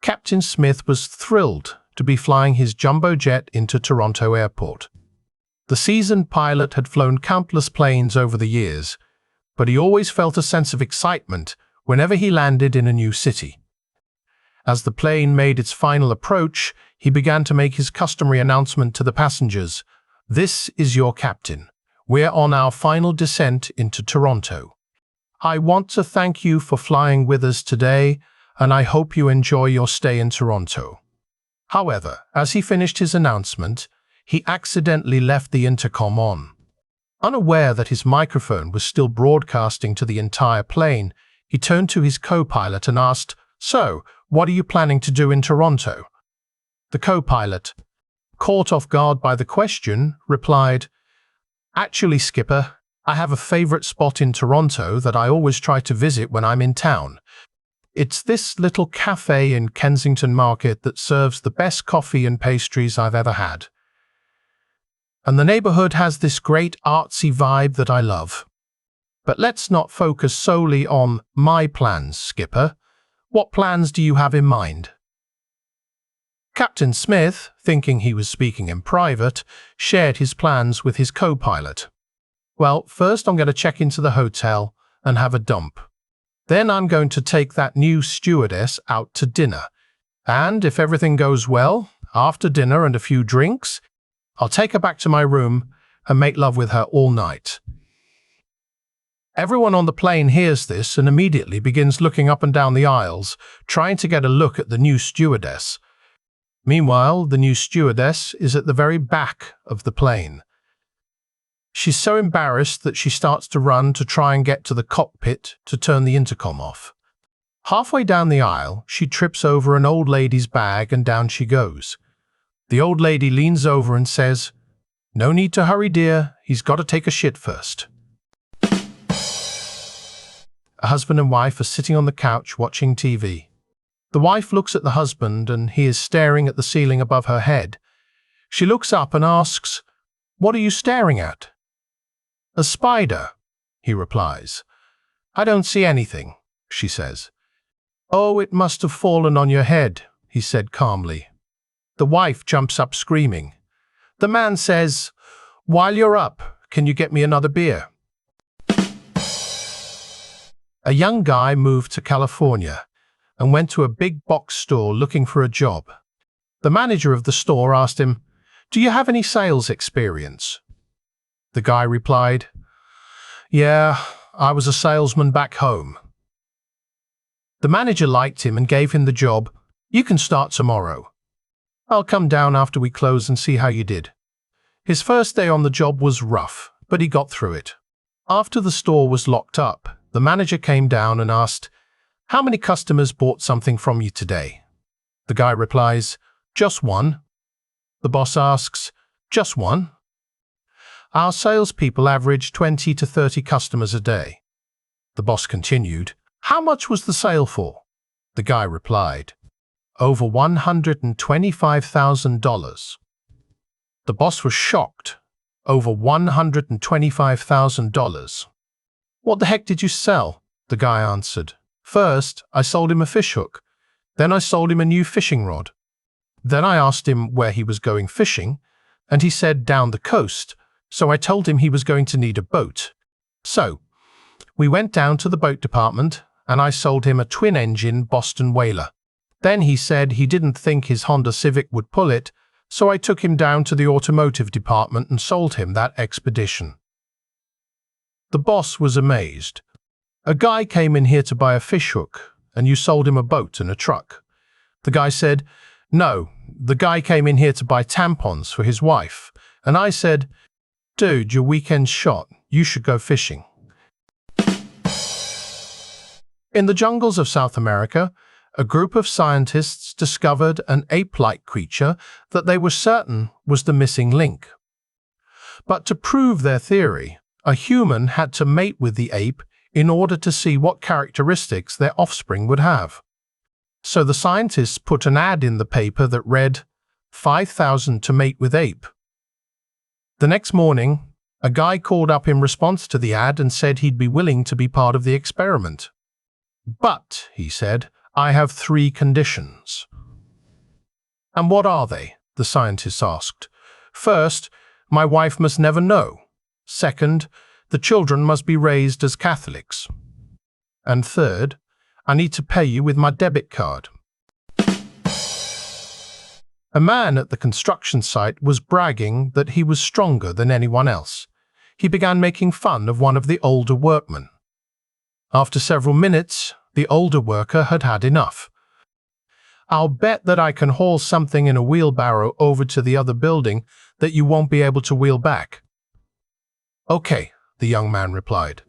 Captain Smith was thrilled to be flying his jumbo jet into Toronto Airport. The seasoned pilot had flown countless planes over the years, but he always felt a sense of excitement whenever he landed in a new city. As the plane made its final approach, he began to make his customary announcement to the passengers. "This is your captain. We're on our final descent into Toronto. I want to thank you for flying with us today, and I hope you enjoy your stay in Toronto." However, as he finished his announcement, he accidentally left the intercom on. Unaware that his microphone was still broadcasting to the entire plane, he turned to his co-pilot and asked, "So, what are you planning to do in Toronto?" The co-pilot, caught off guard by the question, replied, "Actually, Skipper, I have a favorite spot in Toronto that I always try to visit when I'm in town. It's this little cafe in Kensington Market that serves the best coffee and pastries I've ever had. And the neighborhood has this great artsy vibe that I love. But let's not focus solely on my plans, Skipper. What plans do you have in mind?" Captain Smith, thinking he was speaking in private, shared his plans with his co-pilot. "Well, first I'm going to check into the hotel and have a dump. Then I'm going to take that new stewardess out to dinner. And if everything goes well, after dinner and a few drinks, I'll take her back to my room and make love with her all night." Everyone on the plane hears this and immediately begins looking up and down the aisles, trying to get a look at the new stewardess. Meanwhile, the new stewardess is at the very back of the plane. She's so embarrassed that she starts to run to try and get to the cockpit to turn the intercom off. Halfway down the aisle, she trips over an old lady's bag and down she goes. The old lady leans over and says, "No need to hurry, dear. He's got to take a shit first." A husband and wife are sitting on the couch watching TV. The wife looks at the husband and he is staring at the ceiling above her head. She looks up and asks, "What are you staring at?" "A spider," he replies. "I don't see anything," she says. "Oh, it must have fallen on your head," he said calmly. The wife jumps up screaming. The man says, "While you're up, can you get me another beer?" A young guy moved to California and went to a big box store looking for a job. The manager of the store asked him, "Do you have any sales experience?" The guy replied, "Yeah, I was a salesman back home." The manager liked him and gave him the job. "You can start tomorrow. I'll come down after we close and see how you did." His first day on the job was rough, but he got through it. After the store was locked up, the manager came down and asked, "How many customers bought something from you today?" The guy replies, "Just one." The boss asks, "Just one?" "Our salespeople average 20 to 30 customers a day." The boss continued, "How much was the sale for?" The guy replied, "Over $125,000. The boss was shocked. "Over $125,000. "What the heck did you sell?" The guy answered. "First, I sold him a fishhook. Then I sold him a new fishing rod. Then I asked him where he was going fishing, and he said down the coast, so I told him he was going to need a boat. So, we went down to the boat department, and I sold him a twin-engine Boston whaler. Then he said he didn't think his Honda Civic would pull it, so I took him down to the automotive department and sold him that Expedition." The boss was amazed. "A guy came in here to buy a fishhook, and you sold him a boat and a truck." The guy said, "No, the guy came in here to buy tampons for his wife, and I said, 'Dude, your weekend's shot. You should go fishing.'" In the jungles of South America, a group of scientists discovered an ape-like creature that they were certain was the missing link. But to prove their theory, a human had to mate with the ape in order to see what characteristics their offspring would have. So the scientists put an ad in the paper that read, 5,000 to mate with ape. The next morning, a guy called up in response to the ad and said he'd be willing to be part of the experiment. "But," he said, "I have 3 conditions. And what are they? The scientist asked. First, my wife must never know. Second, the children must be raised as Catholics. And third, I need to pay you with my debit card. A man at the construction site was bragging that he was stronger than anyone else. He began making fun of one of the older workmen. After several minutes, the older worker had had enough. I'll bet that I can haul something in a wheelbarrow over to the other building that you won't be able to wheel back. Okay, the young man replied.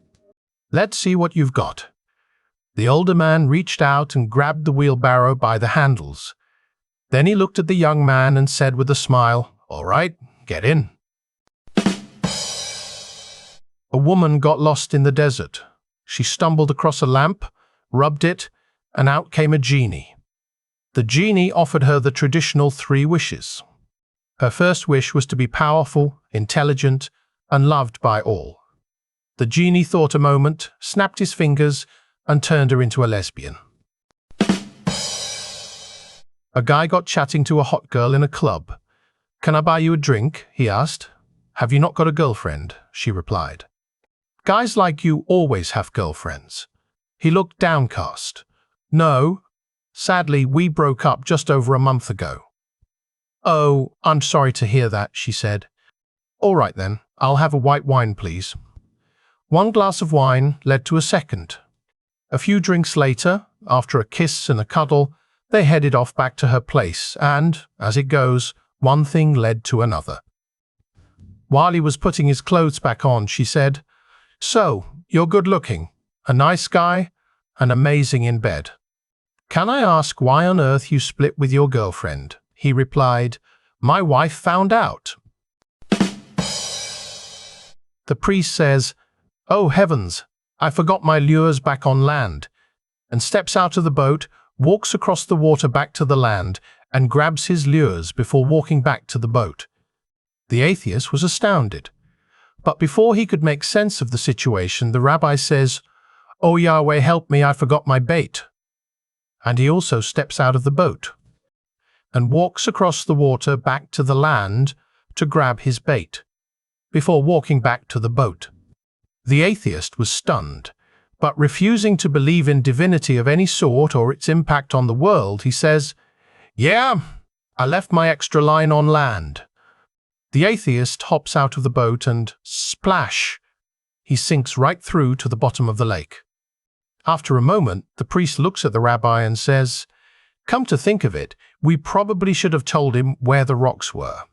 Let's see what you've got. The older man reached out and grabbed the wheelbarrow by the handles. Then he looked at the young man and said with a smile, "All right, get in." A woman got lost in the desert. She stumbled across a lamp, rubbed it, and out came a genie. The genie offered her the traditional 3 wishes. Her first wish was to be powerful, intelligent, and loved by all. The genie thought a moment, snapped his fingers, and turned her into a lesbian. A guy got chatting to a hot girl in a club. "Can I buy you a drink?" he asked. "Have you not got a girlfriend?" she replied. "Guys like you always have girlfriends." He looked downcast. "No. Sadly, we broke up just over a month ago." "Oh, I'm sorry to hear that," she said. "All right then, I'll have a white wine, please." One glass of wine led to a second. A few drinks later, after a kiss and a cuddle, they headed off back to her place and, as it goes, one thing led to another. While he was putting his clothes back on, she said, "So, you're good looking, a nice guy, and amazing in bed. Can I ask why on earth you split with your girlfriend?" He replied, "My wife found out." The priest says, "Oh heavens, I forgot my lures back on land," and steps out of the boat, walks across the water back to the land, and grabs his lures before walking back to the boat. The atheist was astounded. But before he could make sense of the situation, the rabbi says, "Oh Yahweh, help me, I forgot my bait." And he also steps out of the boat and walks across the water back to the land to grab his bait, before walking back to the boat. The atheist was stunned, but refusing to believe in divinity of any sort or its impact on the world, he says, "Yeah, I left my extra line on land." The atheist hops out of the boat and, splash, he sinks right through to the bottom of the lake. After a moment, the priest looks at the rabbi and says, "Come to think of it, we probably should have told him where the rocks were."